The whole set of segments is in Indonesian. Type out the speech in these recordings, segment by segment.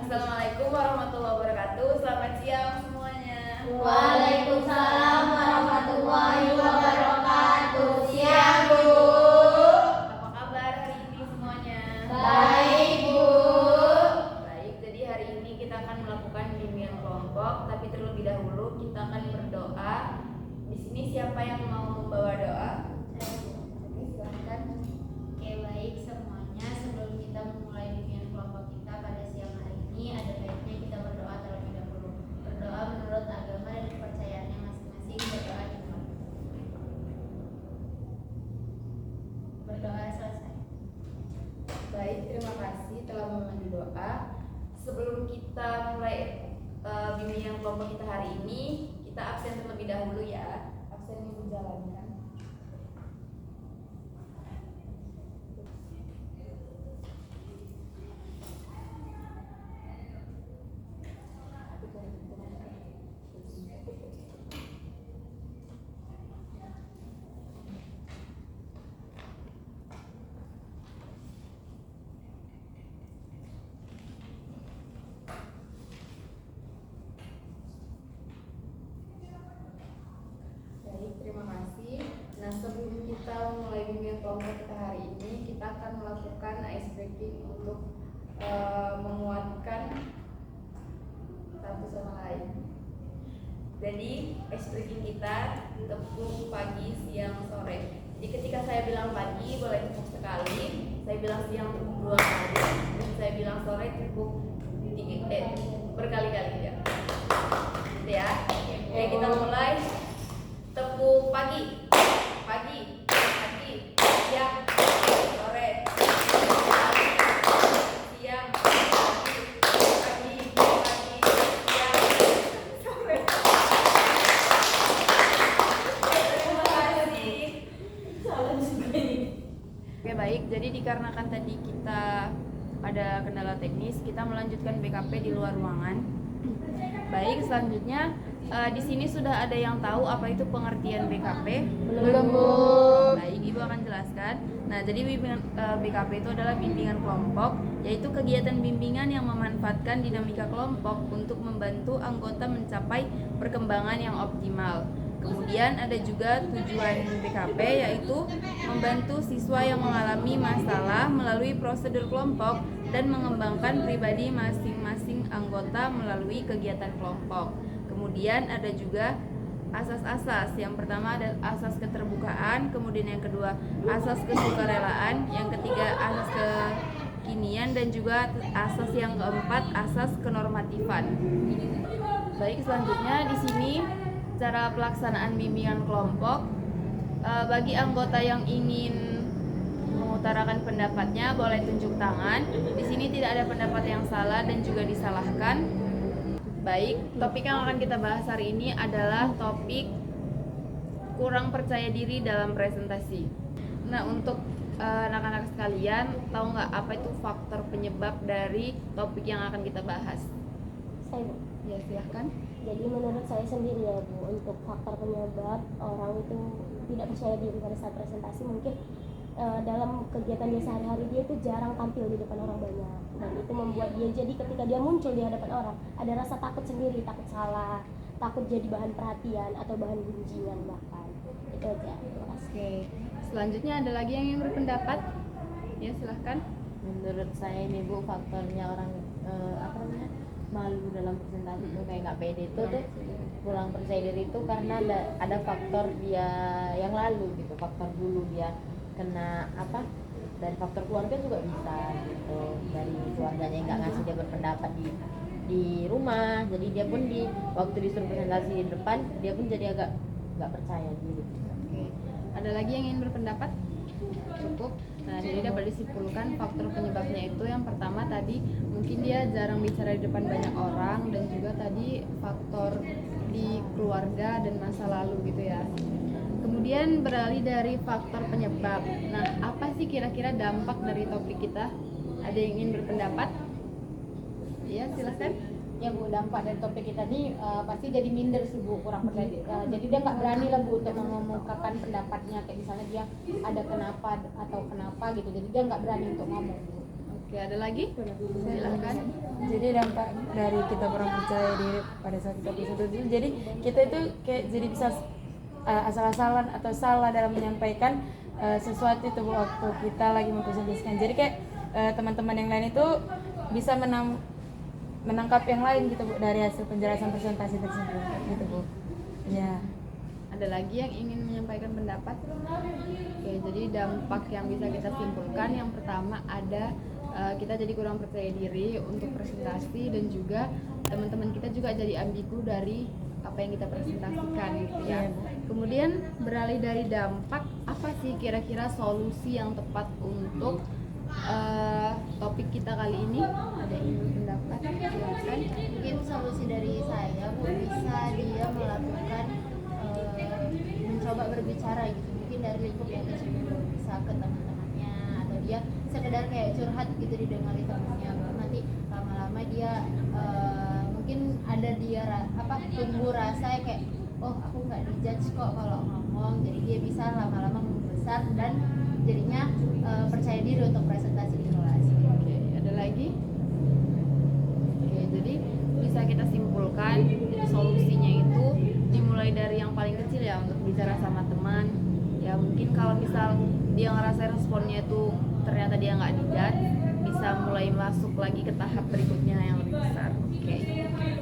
Assalamualaikum warahmatullahi wabarakatuh. Selamat siang semuanya. Waalaikumsalam warahmatullahi wabarakatuh. Siang, Bu. Apa kabar hari ini semuanya? Baik, Bu. Baik, jadi hari ini kita akan melakukan bimbingan kelompok, tapi terlebih dahulu kita akan berdoa. Di sini siapa yang mau membawa doa? Silahkan. Oke, baik semuanya. Sebelum kita memulai bimbingan kelompok kita pada siang hari ini, ada baiknya kita berdoa terlebih dahulu. Berdoa menurut agama dan kepercayaannya masing-masing. Berdoa di rumah. Berdoa selesai. Baik, terima kasih telah memandu doa. Sebelum kita mulai bimbingan kelompok kita hari ini, kita absen terlebih dahulu ya. Absen yang dijalankan. Baik, terima kasih. Nah, sebelum kita mulai bimbingan kelompok kita hari ini, kita akan melakukan ice breaking untuk menguatkan satu sama lain. Jadi, ice breaking kita tepuk pagi, siang, sore. Jadi ketika saya bilang pagi boleh tepuk sekali, saya bilang siang tepuk 2 kali, dan saya bilang sore tepuk berkali-kali ya. Gitu ya. Oke, kita mulai. Tepuk pagi, pagi, pagi, siang, sore, pagi, siang, pagi, pagi, pagi, siang, sore. Terima kasih. Oke, baik. Jadi dikarenakan tadi kita ada kendala teknis, kita melanjutkan BKP di luar ruangan. Baik, selanjutnya di sini sudah ada yang tahu apa itu pengertian BKP? Belum, Bu. Baik, Ibu akan jelaskan. Nah, jadi bimbingan BKP itu adalah bimbingan kelompok, yaitu kegiatan bimbingan yang memanfaatkan dinamika kelompok untuk membantu anggota mencapai perkembangan yang optimal. Kemudian ada juga tujuan BKP, yaitu membantu siswa yang mengalami masalah melalui prosedur kelompok dan mengembangkan pribadi masing-masing anggota melalui kegiatan kelompok. Kemudian ada juga asas-asas. Yang pertama ada asas keterbukaan, kemudian yang kedua asas kesukarelaan, yang ketiga asas kekinian, dan juga asas yang keempat asas kenormatifan. Baik, selanjutnya di sini cara pelaksanaan bimbingan kelompok. Bagi anggota yang ingin mengutarakan pendapatnya boleh tunjuk tangan. Di sini tidak ada pendapat yang salah dan juga disalahkan. Baik, topik yang akan kita bahas hari ini adalah topik kurang percaya diri dalam presentasi. Nah, untuk anak-anak sekalian, tahu nggak apa itu faktor penyebab dari topik yang akan kita bahas? Saya, Bu. Ya, silahkan. Jadi menurut saya sendiri ya, Bu, untuk faktor penyebab orang itu tidak percaya diri pada saat presentasi, mungkin dalam kegiatan dia sehari-hari dia itu jarang tampil di depan orang banyak, dan itu membuat dia jadi ketika dia muncul di hadapan orang ada rasa takut sendiri, takut salah, takut jadi bahan perhatian atau bahan gunjingan bahkan. Itu aja. Terima kasih. Oke, selanjutnya ada lagi yang ingin berpendapat? Ya, silahkan. Menurut saya ini, Bu, faktornya orang malu dalam presentasi itu kayak nggak pede itu tuh, kurang percaya diri itu karena ada faktor dia yang lalu gitu, faktor dulu dia kena dari faktor keluarga juga bisa gitu, dari keluarganya nggak ngasih dia berpendapat di rumah, jadi dia pun waktu disuruh presentasi di depan dia pun jadi agak nggak percaya diri. Oke, ada lagi yang ingin berpendapat? Cukup. Nah, jadi dapat disimpulkan faktor penyebabnya itu yang pertama tadi mungkin dia jarang bicara di depan banyak orang, dan juga tadi faktor di keluarga dan masa lalu gitu ya. Kemudian beralih dari faktor penyebab. Nah, apa sih kira-kira dampak dari topik kita? Ada yang ingin berpendapat? Ya, silahkan. Ya, Bu, dampak dari topik kita ini pasti jadi minder sih, Bu, kurang percaya diri. Jadi dia nggak berani lah, Bu, untuk mengumumkakan pendapatnya, kayak misalnya dia ada kenapa atau kenapa gitu, jadi dia nggak berani untuk ngomong, Bu. Oke, ada lagi? Silahkan. jadi dampak dari kita kurang percaya diri pada saat kita presentasi itu, jadi kita itu kayak jadi bisa asal-asalan atau salah dalam menyampaikan sesuatu itu waktu kita lagi mempresentasikan. Jadi kayak teman-teman yang lain itu bisa menangkap yang lain gitu Bu dari hasil penjelasan presentasi tersebut gitu Bu. Ya. Ada lagi yang ingin menyampaikan pendapat? Oke, jadi dampak yang bisa kita simpulkan yang pertama ada kita jadi kurang percaya diri untuk presentasi, dan juga teman-teman kita juga jadi ambigu dari apa yang kita presentasikan gitu ya. Kemudian beralih dari dampak, apa sih kira-kira solusi yang tepat untuk topik kita kali ini? Ada yang berpendapat? Silakan. Mungkin solusi dari saya Bu, bisa dia melakukan mencoba berbicara gitu, mungkin dari lingkup yang kecil dulu, bisa ke teman-temannya, atau dia sekedar kayak curhat gitu didengar temannya, baru nanti lama-lama dia mungkin ada dia tumbuh rasa kayak oh aku nggak dijudge kok kalau ngomong, jadi dia bisa lama-lama membesar dan jadinya percaya diri untuk presentasi di kelas. Oke, ada lagi? Oke, jadi bisa kita simpulkan solusinya itu dimulai dari yang paling kecil ya, untuk bicara sama teman. Ya mungkin kalau misal dia ngerasa responnya itu ternyata dia nggak dijudge, bisa mulai masuk lagi ke tahap berikutnya yang lebih besar. Oke.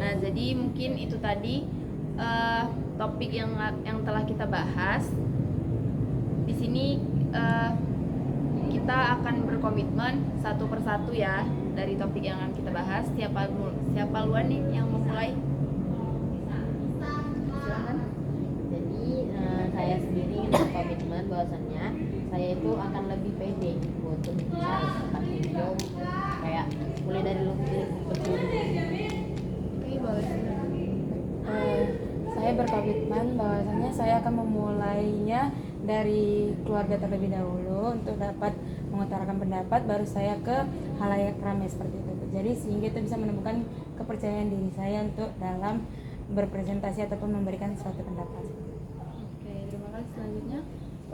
Nah jadi mungkin itu tadi topik yang telah kita bahas. Di sini kita akan berkomitmen satu persatu ya dari topik yang akan kita bahas. Siapa luan nih yang memulai? Silakan. Jadi saya sendiri berkomitmen bahwasannya saya itu akan lebih pede gitu untuk bicara di tempat umum, kayak mulai dari lingkup kecil. Oke, boleh. Saya berkomitmen bahwasanya saya akan memulainya dari keluarga terlebih dahulu untuk dapat mengutarakan pendapat, baru saya ke halayak ramai seperti itu. Jadi sehingga itu bisa menemukan kepercayaan diri saya untuk dalam berpresentasi ataupun memberikan suatu pendapat. Oke, terima kasih. Selanjutnya.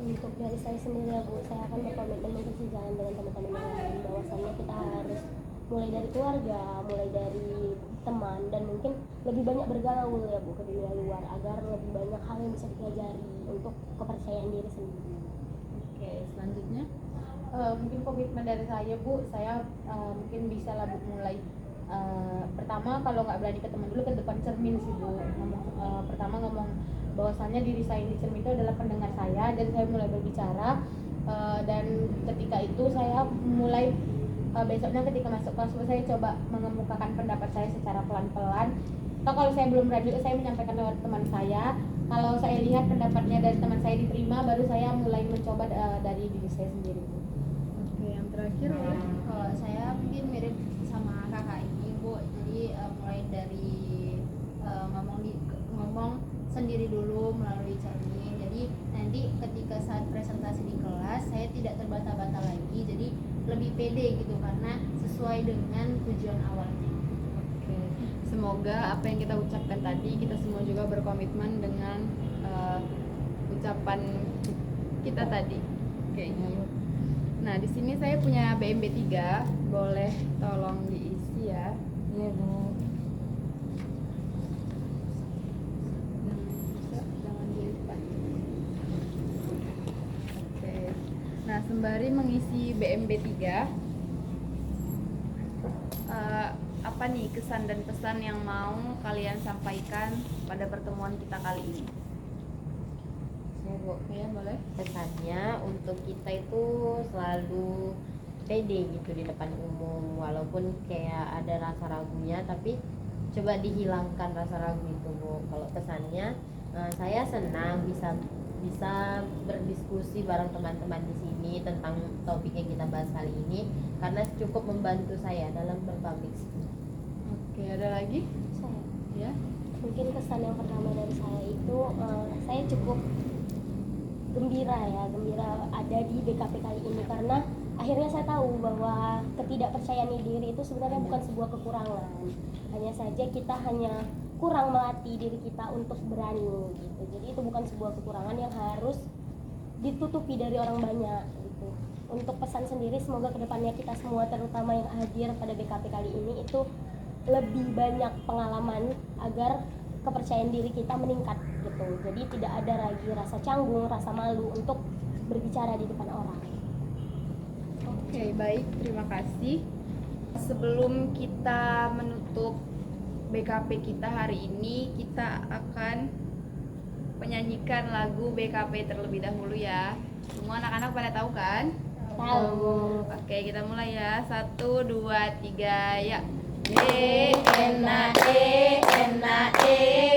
Untuk dari saya sendiri ya Bu, saya akan berkomitmen untuk sejalan dengan teman-teman yang lain, bahwasannya kita harus mulai dari keluarga, mulai dari teman, dan mungkin lebih banyak bergaul ya Bu ke dunia luar, agar lebih banyak hal yang bisa dipelajari untuk kepercayaan diri sendiri. Oke, selanjutnya. Mungkin komitmen dari saya Bu, saya mungkin bisa lah Bu mulai pertama kalau nggak berani ke teman dulu, ke depan cermin sih Bu. Pertama ngomong bahwasannya diri saya di cermin itu adalah pendengar saya, dan saya mulai berbicara, dan ketika itu saya mulai besoknya ketika masuk kelas saya coba mengemukakan pendapat saya secara pelan-pelan, atau kalau saya belum berani saya menyampaikan lewat teman saya. Kalau saya lihat pendapatnya dari teman saya diterima, baru saya mulai mencoba dari diri saya sendiri. Oke, yang terakhir boleh. Kalau saya mungkin mirip sama kakak ini Bu, jadi mulai dari ngomong sendiri dulu melalui cermin. Jadi nanti ketika saat presentasi di kelas saya tidak terbata-bata lagi, jadi lebih pede gitu karena sesuai dengan tujuan awalnya. Oke, semoga apa yang kita ucapkan tadi kita semua juga berkomitmen dengan ucapan kita tadi. Oke. Nah, di sini saya punya BMB 3, boleh tolong diisi ya. Iya Bu. Jangan dilipat. Oke. Nah, sembari mengisi BMB 3, apa nih kesan dan pesan yang mau kalian sampaikan pada pertemuan kita kali ini? Ya Bu, Ya, boleh. kesannya untuk kita itu selalu pede gitu di depan umum, walaupun kayak ada rasa ragunya, tapi coba dihilangkan rasa ragu itu Bu. Kalau kesannya saya senang bisa berdiskusi bareng teman-teman di sini tentang topik yang kita bahas kali ini, karena cukup membantu saya dalam berpublic speaking. Oke, ada lagi? Saya Ya. mungkin kesan yang pertama dari saya itu saya cukup gembira ada di BKP kali ini, karena akhirnya saya tahu bahwa ketidakpercayaan diri itu sebenarnya bukan sebuah kekurangan, hanya saja kita hanya kurang melatih diri kita untuk berani gitu. Jadi itu bukan sebuah kekurangan yang harus ditutupi dari orang banyak gitu. Untuk pesan sendiri, semoga kedepannya kita semua terutama yang hadir pada BKP kali ini itu lebih banyak pengalaman agar kepercayaan diri kita meningkat gitu. Jadi tidak ada lagi rasa canggung, rasa malu untuk berbicara di depan orang. Oke, baik, terima kasih. Sebelum kita menutup BKP kita hari ini, kita akan menyanyikan lagu BKP terlebih dahulu ya. Semua anak-anak pada tahu kan? Tahu. Oke, kita mulai ya. 1, 2, 3, ya.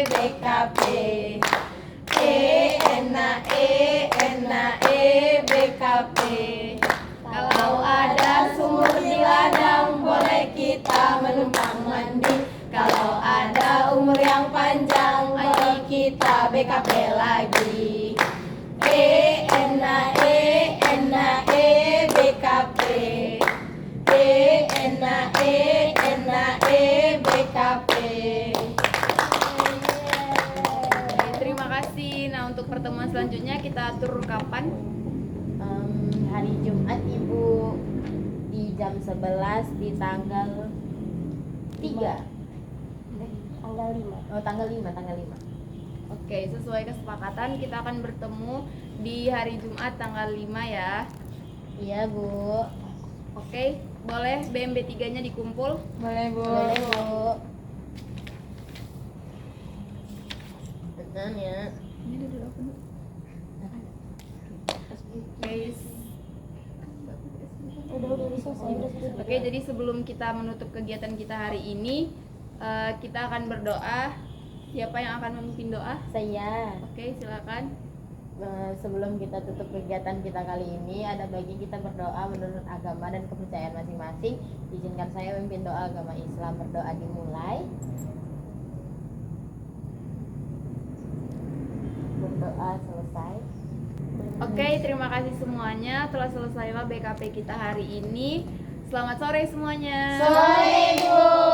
BKP. BKP. Kalau ada sumur di ladang, boleh kita menumpang mandi. Kalau ada umur yang panjang, ayo kita BKP lagi. BKP. BKP. Terima kasih. Nah, untuk pertemuan selanjutnya kita atur kapan? Hari Jumat Ibu di jam 11 di tanggal 3. Tanggal 5. Oh, tanggal 5. Oke, sesuai kesepakatan kita akan bertemu di hari Jumat tanggal 5 ya. Iya, Bu. Oke, boleh BMB 3-nya dikumpul? Boleh Bu. Boleh, Bu. Betul ya. Oke. Udah selesai. Oke, jadi sebelum kita menutup kegiatan kita hari ini, kita akan berdoa. Siapa yang akan memimpin doa? Saya. Oke, silakan. Sebelum kita tutup kegiatan kita kali ini, ada bagi kita berdoa menurut agama dan kepercayaan masing-masing. Izinkan saya memimpin doa agama Islam. Berdoa dimulai. Berdoa selesai. Oke, terima kasih semuanya. Telah selesailah BKP kita hari ini. Selamat sore semuanya. Sore, Bu.